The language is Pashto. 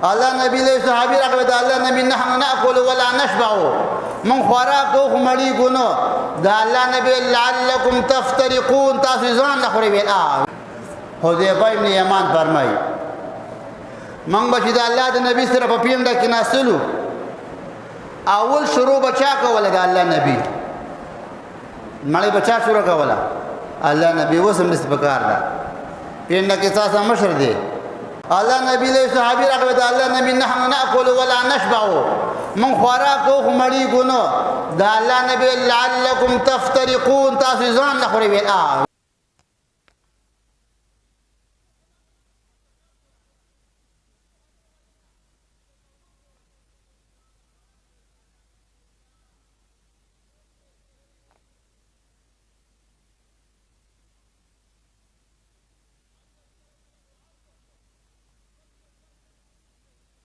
الله نبی له صحابي راغله دا الله نبی نحن ناكل ولا نشبع من خوراکو خمړی ګونو دا الله نبی لعلکم تفترقون تاسو ځان نه خوري ویل حذیفه ابن یمان فرمای من بچی دا الله د نبی سره په پینده کې ناسلو اول شروع بچا کوله دا الله نبی مړی بچا شروع کوله الله نبی وسم نس پکار دا پینده کې تاسو مشر دی الله نبی له صحابي راغله دا الله نبی نحن ناكل ولا نشبع من خوراکو خمړی ګونو دا الله نبی لعلکم تفترقون تاسو ځان نه خوري ویل